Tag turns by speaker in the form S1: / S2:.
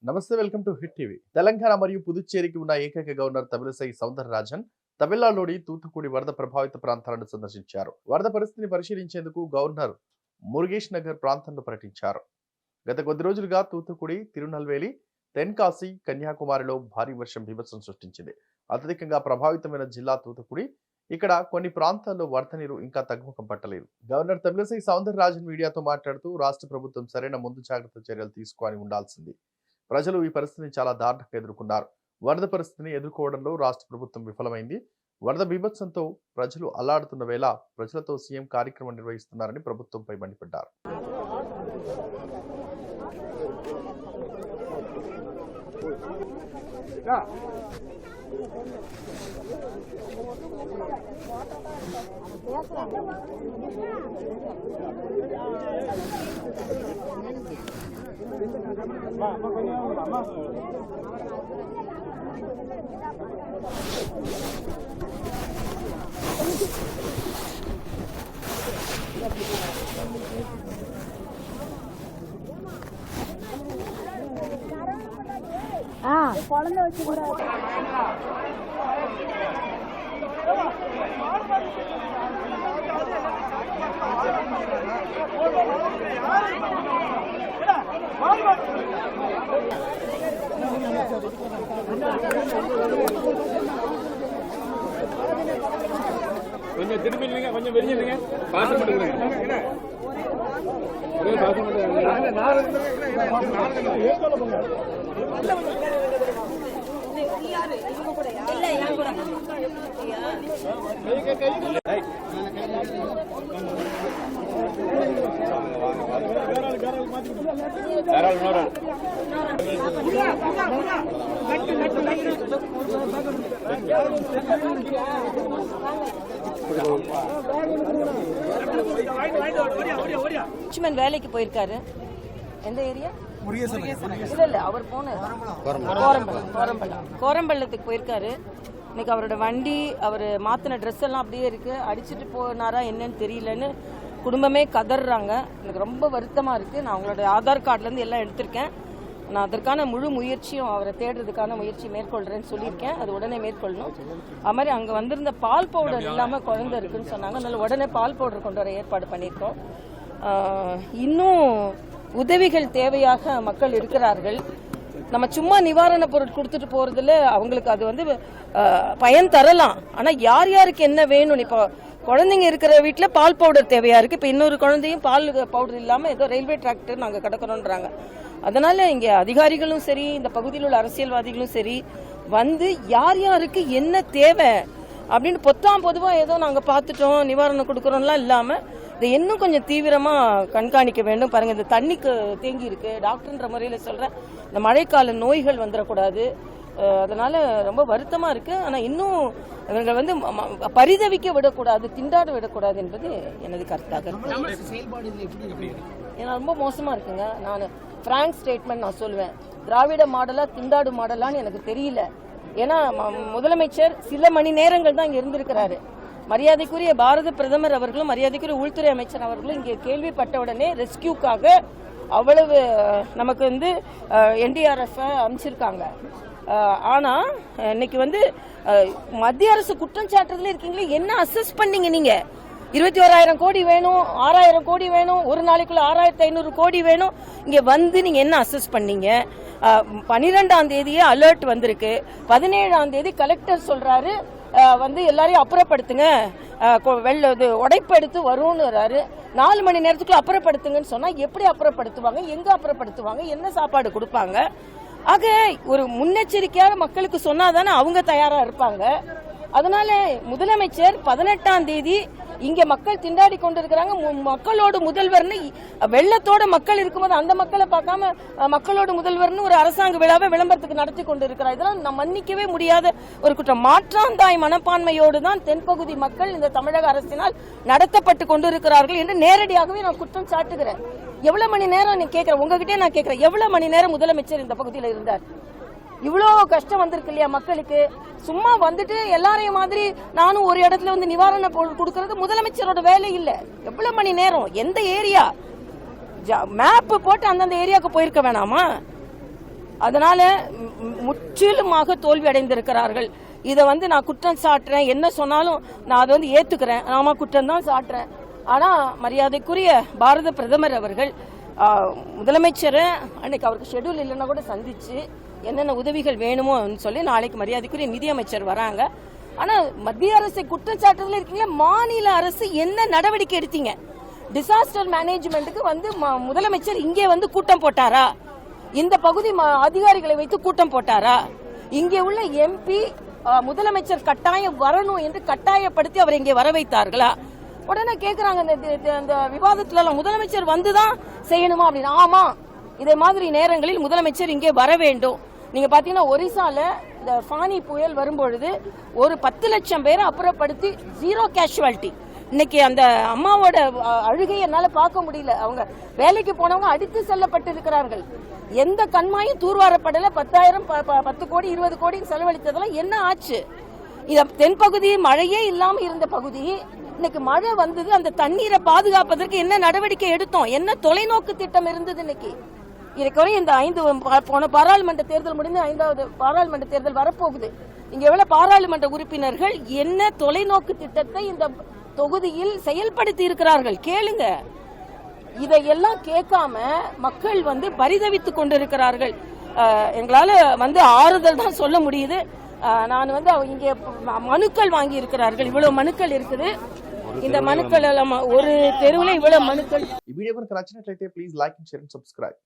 S1: నమస్తే, welcome to hit TV. Telangana మరియు పుదుచ్చేరికి ఉన్న ఏకైక గవర్నర్ తమిళసై సౌందరరాజన్ తమిళనాడులోని తూత్తుకుడి వరద ప్రభావిత ప్రాంతాలను సందర్శించారు. వరద పరిస్థితిని పరిశీలించేందుకు గవర్నర్ మురుగేష్ నగర్ ప్రాంతంలో పర్యటించారు. గత కొద్ది రోజులుగా తూత్తుకుడి, తిరునల్వేలి, తెన్కాసి, కన్యాకుమారిలో భారీ వర్షం బీభత్సం సృష్టించింది. అత్యధికంగా ప్రభావితమైన జిల్లా తూత్తుకుడి. ఇక్కడ కొన్ని ప్రాంతాల్లో వరద నీరు ఇంకా తగ్గుముఖం పట్టలేదు. గవర్నర్ తమిళసై సౌందరరాజన్ మీడియాతో మాట్లాడుతూ రాష్ట్ర ప్రభుత్వం సరైన ముందు జాగ్రత్త చర్యలు తీసుకొని ఉండాల్సింది. ప్రజలు ఈ పరిస్థితిని చాలా దారుణంగా ఎదుర్కొన్నారు. వరద పరిస్థితిని ఎదుర్కోవడంలో రాష్ట్ర ప్రభుత్వం విఫలమైంది. వరద బీభత్సంతో ప్రజలు అల్లాడుతున్న వేళ ప్రజలతో సీఎం కార్యక్రమం నిర్వహిస్తున్నారని ప్రభుత్వంపై మండిపడ్డారు.
S2: குழந்தை வச்சு கூட
S3: கொஞ்சம் திரும்பி இல்லைங்க, கொஞ்சம் வெளியே இல்லைங்க, பாசம் பண்ணுங்க.
S2: வேலைக்கு போயிருக்காரு. எந்த ஏரியா? இல்ல அவர் போன கோரம்பள்ளத்துக்கு போயிருக்காரு. இன்னைக்கு அவரோட வண்டி, அவர் மாத்தின ட்ரெஸ் எல்லாம் அப்படியே இருக்கு. அடிச்சுட்டு போனாரா என்னன்னு தெரியலன்னு குடும்பமே கதறாங்க. எனக்கு ரொம்ப வருத்தமா இருக்கு. நான் அவங்களோட ஆதார் கார்டுல இருந்து எல்லாம் எடுத்திருக்கேன். நான் அதற்கான முழு முயற்சியும் அவரை தேடுறதுக்கான முயற்சி மேற்கொள்றேன்னு சொல்லியிருக்கேன். அது உடனே மேற்கொள்ளணும். அது மாதிரி அங்க வந்திருந்த பால் பவுடர் இல்லாம குழந்தை இருக்குன்னு சொன்னாங்க. அதனால உடனே பால் பவுடர் கொண்டு வர ஏற்பாடு பண்ணியிருக்கோம். இன்னும் உதவிகள் தேவையாக மக்கள் இருக்கிறார்கள். நம்ம சும்மா நிவாரண பொருள் கொடுத்துட்டு போறதுல அவங்களுக்கு அது வந்து பயன் தரலாம். ஆனா யார் யாருக்கு என்ன வேணும்? இப்போ குழந்தைங்க இருக்கிற வீட்டுல பால் பவுடர் தேவையா இருக்கு. இப்ப இன்னொரு குழந்தையும் பால் பவுடர் இல்லாம ஏதோ ரயில்வே டிராக்டர் நாங்க கிடக்கிறோம்ன்றாங்க. அதனால இங்க அதிகாரிகளும் சரி, இந்த பகுதியில் உள்ள அரசியல்வாதிகளும் சரி வந்து யார் யாருக்கு என்ன தேவை அப்படின்னு பொதுவா ஏதோ நாங்க பாத்துட்டோம், நிவாரணம் கொடுக்கறோம்லாம் இல்லாம இதை இன்னும் கொஞ்சம் தீவிரமா கண்காணிக்க வேண்டும். பாருங்க, இந்த தண்ணிக்கு தேங்கி இருக்கு. டாக்டர்ன்ற முறையில சொல்றேன், இந்த மழைக்கால நோய்கள் வந்துடக்கூடாது. அதனால ரொம்ப வருத்தமா இருக்கு. ஆனா இன்னும் இவங்க வந்து பரிதவிக்க விடக்கூடாது, திண்டாட விடக்கூடாது என்பது எனது கருத்தாக இருக்கு. ஏன்னா ரொம்ப மோசமா இருக்குங்க. நான் பிராங்க் ஸ்டேட்மெண்ட் நான் சொல்லுவேன். திராவிட மாடலா திண்டாடு மாடலான்னு எனக்கு தெரியல. ஏன்னா முதலமைச்சர் சில மணி நேரங்கள் தான் இங்க இருந்திருக்கிறாரு. மரியாதைக்குரிய பாரத பிரதமர் அவர்களும் மரியாதைக்குரிய உள்துறை அமைச்சர் அவர்களும் இங்கே கேள்விப்பட்ட உடனே ரெஸ்கியூக்காக அவ்வளவு நமக்கு வந்து NDRF அமைச்சிருக்காங்க. ஆனா இன்னைக்கு வந்து மத்திய அரசு குற்றம் சாட்டுறதுல இருக்கீங்களே, என்ன அசஸ் பண்ணீங்க நீங்க? 21,000 கோடி வேணும், 6,000 கோடி வேணும், ஒரு நாளைக்குள்ள 6,500 கோடி வேணும். இங்க வந்து நீங்க என்ன அசஸ் பண்ணீங்க? 12ஆம் தேதியே அலர்ட் வந்திருக்கு. 17ஆம் தேதி கலெக்டர் சொல்றாரு வந்து எல்லாரையும் அப்புறப்படுத்துங்க, உடைப்பு எடுத்து வரும்னு 4 மணி நேரத்துக்குள்ள அப்புறப்படுத்துங்கன்னு சொன்னா எப்படி அப்புறப்படுத்துவாங்க? எங்க அப்புறப்படுத்துவாங்க? என்ன சாப்பாடு கொடுப்பாங்க? ஆக ஒரு முன்னெச்சரிக்கையாக மக்களுக்கு சொன்னாதானே அவங்க தயாரா இருப்பாங்க. அதனால முதலமைச்சர் 18ஆம் தேதி இங்க மக்கள் திண்டாடி கொண்டிருக்கிறாங்க. மக்களோட முதல்வர்னு வெள்ளத்தோட மக்கள் இருக்கும்போது அந்த மக்களை பார்க்காம மக்களோட முதல்வர்னு ஒரு அரசாங்க விழாவை விளம்பரத்துக்கு நடத்தி கொண்டிருக்கிறார். இதெல்லாம் நம்ம மன்னிக்கவே முடியாத ஒரு குற்றம். மாற்றாந்தாய் மனப்பான்மையோடு தான் தென்பகுதி மக்கள் இந்த தமிழக அரசினால் நடத்தப்பட்டு கொண்டிருக்கிறார்கள் என்று நேரடியாகவே நான் குற்றம் சாட்டுகிறேன். எவ்வளவு மணி நேரம் நீ கேட்கிறேன், உங்ககிட்டே நான் கேட்கிறேன், எவ்வளவு மணி நேரம் முதலமைச்சர் இந்த பகுதியில் இருந்தார்? இவ்வளோ கஷ்டம் வந்திருக்கு இல்லையா மக்களுக்கு? சும்மா வந்துட்டு எல்லாரையும் மாதிரி நானும் ஒரு இடத்துல வந்து நிவாரண பொருள் கொடுக்கறது முதலமைச்சரோட வேலை இல்ல. எவ்வளவு மணி நேரம், எந்த ஏரியா மேப் போட்டு அந்தந்த ஏரியாவுக்கு போயிருக்க வேணாமா? அதனால முற்றிலுமாக தோல்வி அடைந்திருக்கிறார்கள். இதை நான் குற்றம் சாட்டுறேன், என்ன சொன்னாலும் நான் அதை ஏத்துக்கிறேன், நாம குற்றம் தான் சாட்டுறேன். ஆனா மரியாதைக்குரிய பாரத பிரதமர் அவர்கள் முதலமைச்சரை அன்னைக்கு அவருக்கு ஷெட்யூல் இல்லைன்னா கூட சந்திச்சு என்னென்ன உதவிகள் வேணுமோன்னு சொல்லி நாளைக்கு மரியாதைக்குரிய நிதியமைச்சர் வராங்க. ஆனா மத்திய அரசை குற்றம் சாட்டுறதுல இருக்கீங்களா, மாநில அரசு என்ன நடவடிக்கை எடுத்தீங்க? டிசாஸ்டர் மேனேஜ்மெண்ட்டுக்கு முதலமைச்சர் இங்கே கூட்டம் போட்டாரா? இந்த பகுதி அதிகாரிகளை வைத்து கூட்டம் போட்டாரா? இங்கே உள்ள எம்பி முதலமைச்சர் கட்டாயம் வரணும் என்று கட்டாயப்படுத்தி அவர் இங்கே வர வைத்தார்களா? உடனே கேக்குறாங்க இந்த விவாதத்துல முதலமைச்சர் வந்துதான் செய்யணுமா அப்படின்னு. ஆமா, இதே மாதிரி நேரங்களில் முதலமைச்சர் இங்கே வர வேண்டும். நீங்க பாத்தீங்கன்னா ஒரிசால இந்த ஃபானி புயல் வரும்பொழுது ஒரு 10 லட்சம் பேரை அப்புறப்படுத்தி 0 கேஷுவாலிட்டி. இன்னைக்கு அந்த அம்மாவோட அழுகையை என்னால பார்க்க முடியல. அவங்க வேலைக்கு போனவங்க அடித்து செல்லப்பட்டிருக்கிறார்கள். எந்த கண்மாயும் தூர்வாரப்படல. 10,000 10 கோடி 20 கோடி செலவழித்ததெல்லாம் என்ன ஆச்சு? தென்பகுதி மழையே இல்லாம இருந்த பகுதி இன்னைக்கு மழை வந்தது. அந்த தண்ணீரை பாதுகாப்பதற்கு என்ன நடவடிக்கை எடுத்தோம்? என்ன தொலைநோக்கு திட்டம் இருந்தது? இன்னைக்கு இந்த போன பாராளுமன்ற தேர்தல் முடிந்து 5வது பாராளுமன்ற தேர்தல் வரப்போகுது. இங்க எவ்வளவு பாராளுமன்ற உறுப்பினர்கள் என்ன தொலைநோக்கு திட்டத்தை இந்த தொகுதியில் செயல்படுத்தி இருக்கிறார்கள் கேளுங்க. இதையெல்லாம் கேட்காம மக்கள் பரிதவித்துக் கொண்டிருக்கிறார்கள். எங்களால ஆறுதல் தான் சொல்ல முடியுது. நான் இங்கே மனுக்கள் வாங்கி இருக்கிறார்கள். இவ்வளவு மனுக்கள் இருக்குது. இந்த மனுக்கள் எல்லாம் ஒரு தெருவில் இவ்வளவு மனுக்கள்.
S1: ఈ వీడియో కనుక నచ్చినట్లయితే please like and share and subscribe.